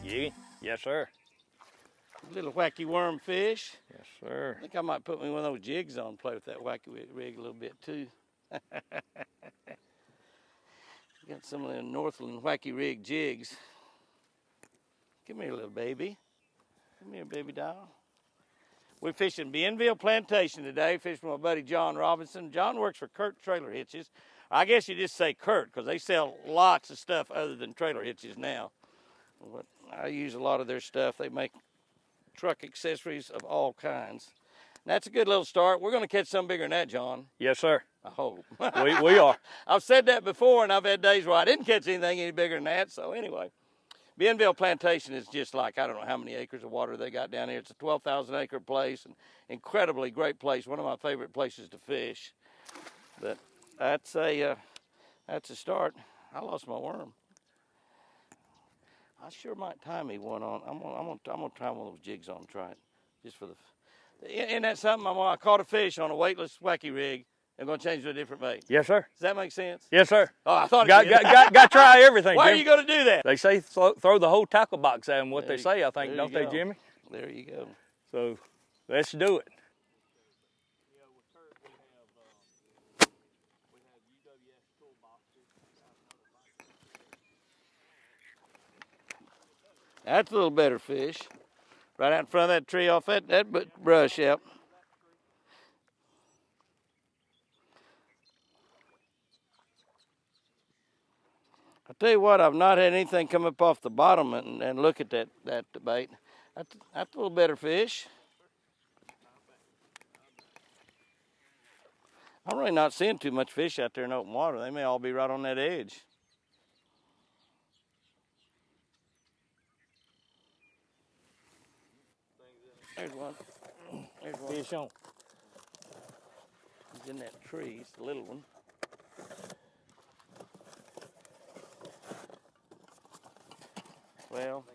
Jiggy? Yes, sir. Little wacky worm fish. Yes, sir. I think I might put me one of those jigs on and play with that wacky rig a little bit too. Got some of the Northland wacky rig jigs. Come here, little baby. Come here, baby doll. We're fishing Bienville Plantation today, fishing with my buddy John Robinson. John works for Kurt Trailer Hitches. I guess you just say Kurt because they sell lots of stuff other than trailer hitches now. But I use a lot of their stuff. They make truck accessories of all kinds. And that's a good little start. We're going to catch some bigger than that, John. Yes, sir. I hope. We are. I've said that before, and I've had days where I didn't catch anything any bigger than that. So anyway, Bienville Plantation is just like, I don't know how many acres of water they got down here. It's a 12,000 acre place, and incredibly great place. One of my favorite places to fish. But that's a start. I lost my worm. I sure might tie me one on. I'm gonna try one of those jigs on and try it, just for the. Isn't that something? I caught a fish on a weightless wacky rig. I'm gonna change to a different bait. Yes, sir. Does that make sense? Yes, sir. Oh, I thought got to try everything. Why Jim. are you gonna do that? They say throw the whole tackle box at them. What There they say, I think, don't they, Jimmy? There you go. So let's do it. That's a little better fish. Right out in front of that tree off that brush, yep. I tell you what, I've not had anything come up off the bottom and look at that bait. That's a little better fish. I'm really not seeing too much fish out there in open water. They may all be right on that edge. There's one. There's one. Fish on. He's in that tree. It's the little one. Well,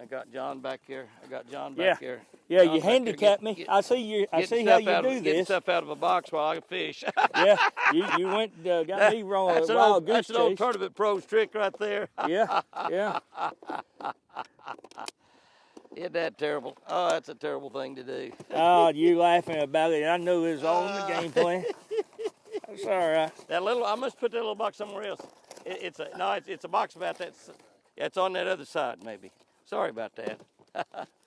I got John back here. Here. Yeah, John you handicapped me. I see you. I see how you do this. Getting stuff out of a box while I can fish. Yeah, you went got me wrong. That's an old Tournament Pros trick right there. Yeah, yeah. Isn't that terrible? Oh, that's a terrible thing to do. Oh, you laughing about it. I knew it was on the game plan. That's all right. That little, I must put that little box somewhere else. It's a box about that. It's on that other side, maybe. Sorry about that.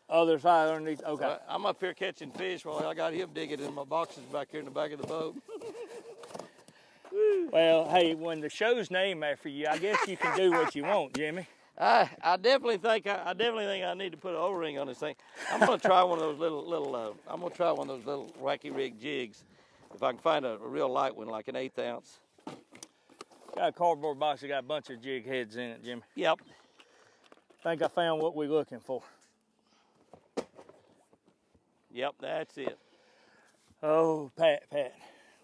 Other side underneath. Okay. Well, I'm up here catching fish while I got him digging in my boxes back here in the back of the boat. Well, hey, when the show's named after you, I guess you can do what you want, Jimmy. I definitely think I need to put an O-ring on this thing. I'm gonna try one of those little I'm gonna try one of those little wacky rig jigs, if I can find a real light one, like an 1/8 ounce. Got a cardboard box that got a bunch of jig heads in it, Jimmy. Yep. Think I found what we're looking for. Yep, that's it. Oh, Pat,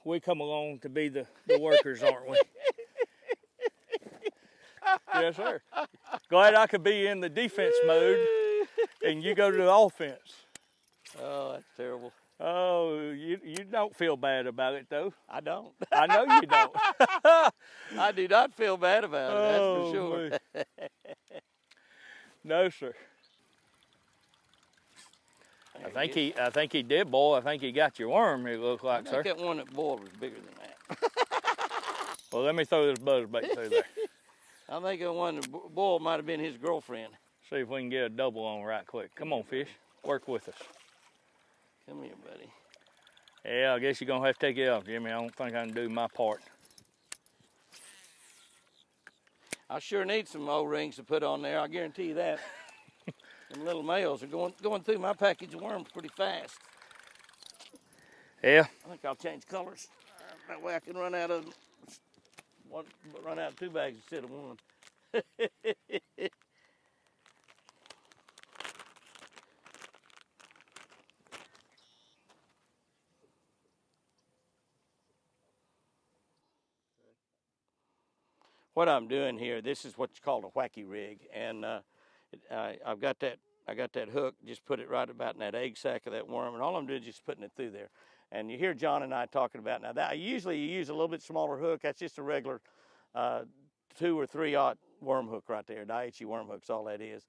we come along to be the workers, aren't we? Yes, sir. Glad I could be in the defense mode and you go to the offense. Oh, that's terrible. Oh, you don't feel bad about it, though. I don't. I know you don't. I do not feel bad about it, that's for sure. No, sir. I think he did boil. I think he got your worm, it looked like, sir. I think that one that boiled was bigger than that. Well, let me throw this buzzbait through there. I think the one that boiled might have been his girlfriend. See if we can get a double on right quick. Come on, fish. Work with us. Come here, buddy. Yeah, I guess you're going to have to take it off, Jimmy. I don't think I can do my part. I sure need some O-rings to put on there. I guarantee you that. Them little males are going through my package of worms pretty fast. Yeah. I think I'll change colors. That way I can run out of 2 bags instead of 1. What I'm doing here, this is what's called a wacky rig, and I've got that hook. Just put it right about in that egg sac of that worm, and all I'm doing is just putting it through there. And you hear John and I talking about now that usually you use a little bit smaller hook. That's just a regular 2 or 3/0 worm hook right there. Daiichi worm hook's all that is.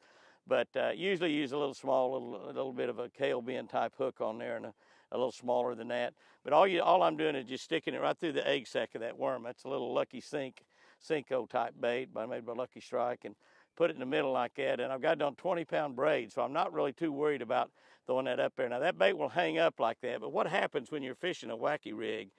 But usually use a little small, little bit of a kale bend type hook on there, and a little smaller than that. But all I'm doing is just sticking it right through the egg sac of that worm. That's a little Lucky Cinco type bait made by Lucky Strike, and put it in the middle like that. And I've got it on 20-pound braid, so I'm not really too worried about throwing that up there. Now that bait will hang up like that, but what happens when you're fishing a wacky rig,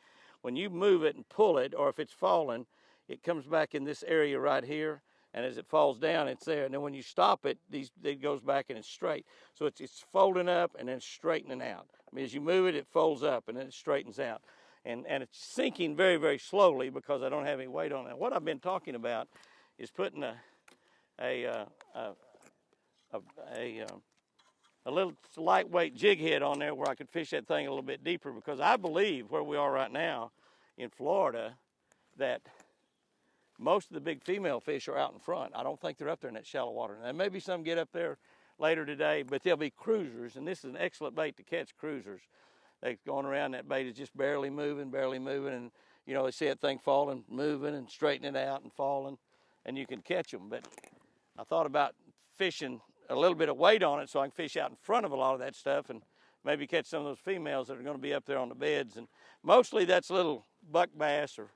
when you move it and pull it, or if it's falling, it comes back in this area right here, and as it falls down, it's there. And then when you stop it, it goes back and it's straight. So it's folding up and then straightening out. I mean, as you move it, it folds up and then it straightens out. And it's sinking very, very slowly because I don't have any weight on it. What I've been talking about is putting a little lightweight jig head on there where I could fish that thing a little bit deeper, because I believe where we are right now in Florida that most of the big female fish are out in front. I don't think they're up there in that shallow water. Now, maybe some get up there later today, but they'll be cruisers, and this is an excellent bait to catch cruisers. They're going around, that bait is just barely moving, and you know, they see that thing falling, moving, and straightening it out and falling, and you can catch them. But I thought about fishing a little bit of weight on it so I can fish out in front of a lot of that stuff and maybe catch some of those females that are going to be up there on the beds. And mostly that's little buck bass or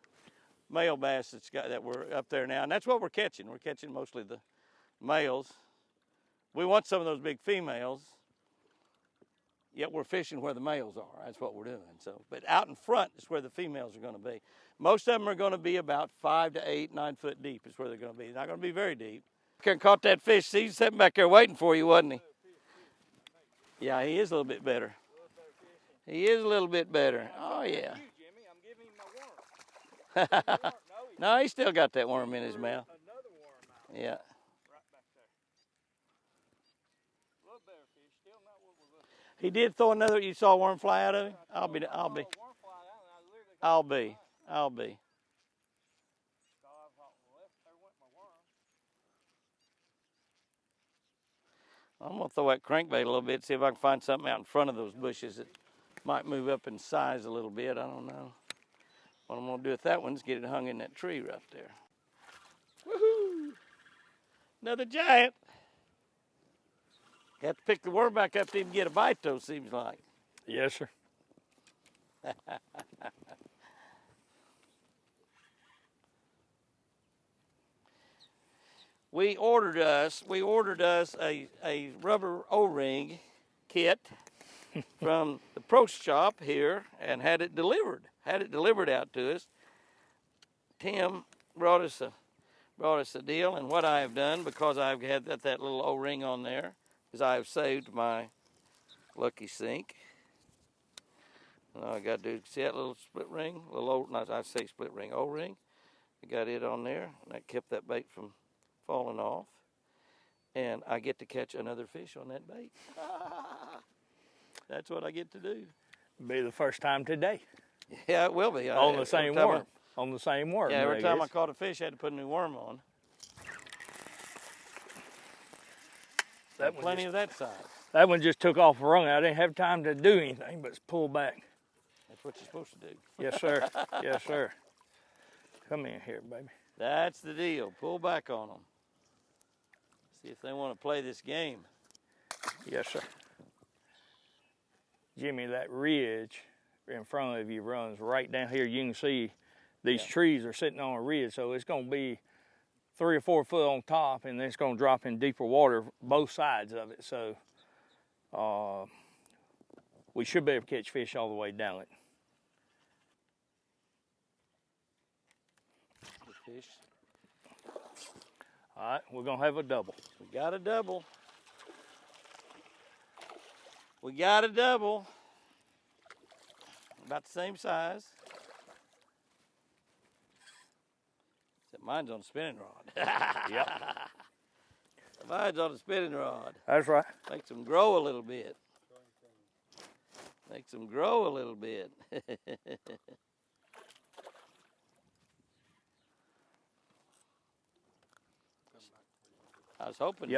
male bass that we're up there now, and that's what we're catching. We're catching mostly the males. We want some of those big females, yet we're fishing where the males are. That's what we're doing. So, but out in front is where the females are going to be. Most of them are going to be about 5 to 8, 9 foot deep is where they're going to be. They're not going to be very deep. Caught that fish. See, he's sitting back there waiting for you, wasn't he? Yeah, he is a little bit better. He is a little bit better. Oh, yeah. No, he still got that worm in his mouth. Another worm out. Yeah. Right back there. A little better fish, still not what we're looking for. He did throw another. You saw a worm fly out of him? I'll be. I'm gonna throw that crankbait a little bit, see if I can find something out in front of those bushes that might move up in size a little bit. I don't know. What I'm gonna do with that one is get it hung in that tree right there. Woohoo! Another giant. Have to pick the worm back up to even get a bite though, seems like. Yes, sir. We ordered us a rubber O-ring kit from the pro shop here and had it delivered out to us. Tim brought us a deal, and what I have done, because I've had that little O-ring on there, is I have saved my Lucky Sink. And all I got to do is see that little split ring, I say split ring, O-ring. I got it on there, and that kept that bait from falling off. And I get to catch another fish on that bait. That's what I get to do. Be the first time today. Yeah, it will be. On the same worm. On the same worm. Yeah, every time I caught a fish, I had to put a new worm on. Plenty of that size. That one just took off a rung. I didn't have time to do anything but pull back. That's what you're supposed to do. Yes, sir. Yes, sir. Come in here, baby. That's the deal. Pull back on them. See if they want to play this game. Yes, sir. Jimmy, that ridge in front of you runs right down here. You can see these trees are sitting on a ridge, so it's going to be 3 or 4 foot on top, and then it's going to drop in deeper water both sides of it. So we should be able to catch fish all the way down it. Fish. All right, we're going to have a double. We got a double. We got a double. About the same size. Except mine's on a spinning rod. Yep. Mine's on a spinning rod. That's right. Makes them grow a little bit. Makes them grow a little bit. I was hoping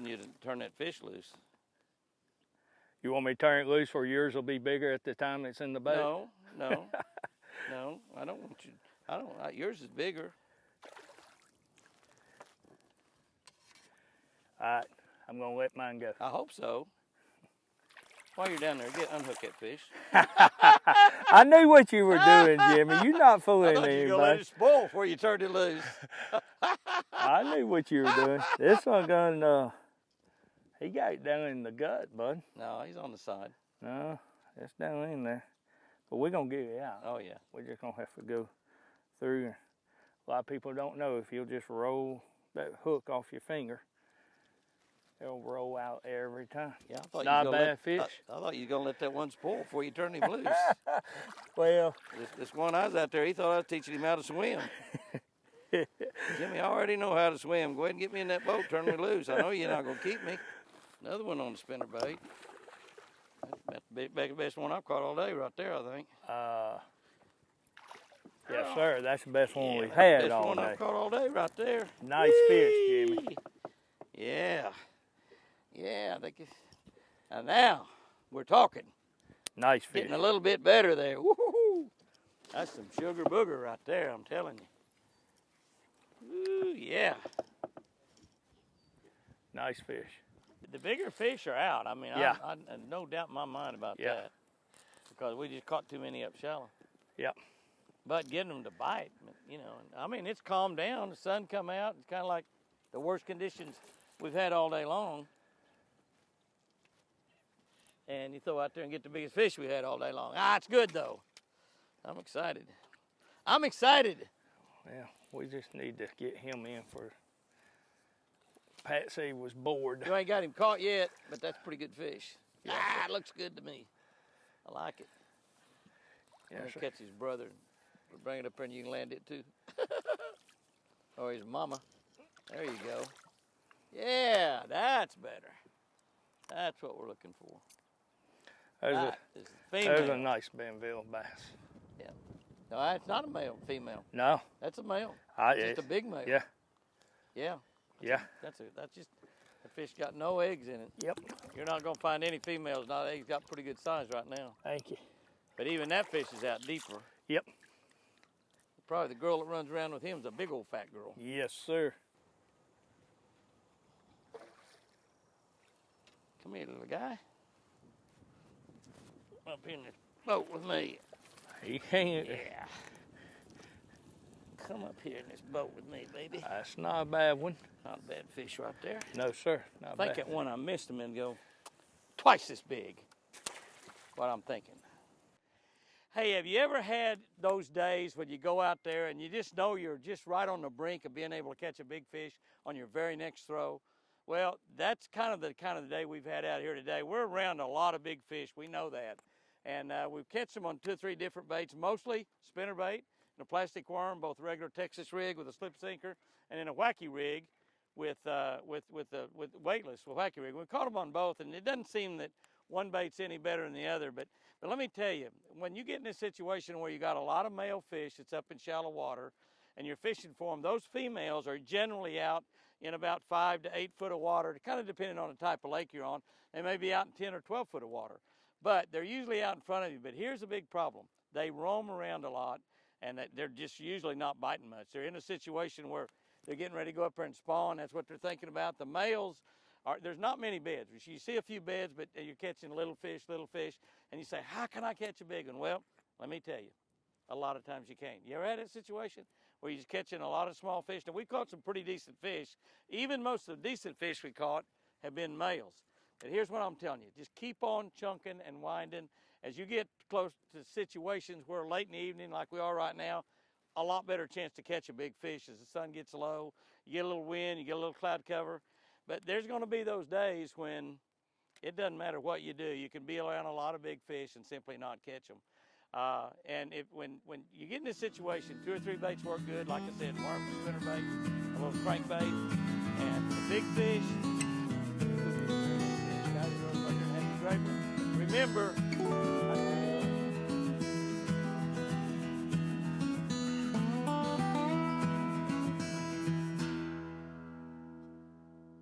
you'd turn that fish loose. You want me to turn it loose where yours will be bigger at the time it's in the boat? No, no, no. I don't want you. Yours is bigger. All right, I'm gonna let mine go. I hope so. While you're down there, unhook that fish. I knew what you were doing, Jimmy. You're not I fooling thought you were gonna let anybody. it spoil before you turned it loose. I knew what you were doing. This one gonna, he got it down in the gut, bud. No, he's on the side. No, it's down in there. But we're gonna get it out. Oh yeah. We're just gonna have to go through. A lot of people don't know if you'll just roll that hook off your finger, it'll roll out every time. Yeah, I thought Not you a were bad fish. I thought you were gonna let that one spoil before you turned him loose. Well, this one I was out there, he thought I was teaching him how to swim. Jimmy, I already know how to swim. Go ahead and get me in that boat, turn me loose. I know you're not gonna keep me. Another one on the spinnerbait. That's the best one I've caught all day right there, I think. yes, sir. That's the best one we've Best had all one day. I've caught all day right there. Nice fish, Jimmy. Yeah. Yeah, I think it's... And now, we're talking. Nice fish. Getting a little bit better there. Woo-hoo-hoo. That's some sugar booger right there, I'm telling you. Ooh, yeah. Nice fish. The bigger fish are out. I mean, Yeah. I no doubt in my mind about Yeah. that. Because we just caught too many up shallow. Yep. But getting them to bite, you know, I mean, it's calmed down. The sun come out. It's kind of like the worst conditions we've had all day long. And you throw out there and get the biggest fish we had all day long. Ah, it's good, though. I'm excited. I'm excited. Well, we just need to get him in for. Patsy was bored. You ain't got him caught yet, but that's a pretty good fish. Yeah, It looks good to me. I like it. Yeah, I'm sir. gonna catch his brother. We'll bring it up here and you can land it too. Or his mama. There you go. Yeah, that's better. That's what we're looking for. There's Female. a nice Benville bass. Yeah. No, that's not a male, female. No. That's a male. It's Just a big male. Yeah. Yeah. Yeah. That's just that fish got no eggs in it. Yep. You're not gonna find any females. Now they've got pretty good size right now. Thank you. But even that fish is out deeper. Yep. Probably the girl that runs around with him is a big old fat girl. Yes, sir. Come here, little guy. Up in this boat with me. He can't. Yeah. Come up here in this boat with me, baby. That's not a bad one. Not a bad fish right there. No, sir. Not I think bad. that one I missed a minute ago. Twice this big. What I'm thinking. Hey, have you ever had those days when you go out there and you just know you're just right on the brink of being able to catch a big fish on your very next throw? Well, that's kind of the day we've had out here today. We're around a lot of big fish. We know that. And we've catch them on 2 or 3 different baits, mostly spinnerbait and a plastic worm, both regular Texas rig with a slip sinker, and then a wacky rig with weightless with wacky rig. We caught them on both, and it doesn't seem that one bait's any better than the other. But let me tell you, when you get in a situation where you got a lot of male fish that's up in shallow water, and you're fishing for them, those females are generally out in about 5 to 8 foot of water, kind of depending on the type of lake you're on. They may be out in 10 or 12 foot of water, but they're usually out in front of you. But here's a big problem. They roam around a lot, and they're just usually not biting much. They're in a situation where they're getting ready to go up there and spawn. That's what they're thinking about. The males, there's not many beds. You see a few beds, but you're catching little fish, and you say, how can I catch a big one? Well, let me tell you, a lot of times you can't. You ever had that situation where you're catching a lot of small fish? Now, we caught some pretty decent fish. Even most of the decent fish we caught have been males. But here's what I'm telling you. Just keep on chunking and winding. As you get close to situations where late in the evening, like we are right now, a lot better chance to catch a big fish as the sun gets low. You get a little wind, you get a little cloud cover. But there's going to be those days when it doesn't matter what you do. You can be around a lot of big fish and simply not catch them. And when you get in this situation, 2 or 3 baits work good. Like I said, worm, spinnerbait, a little crankbait, and the big fish. Remember,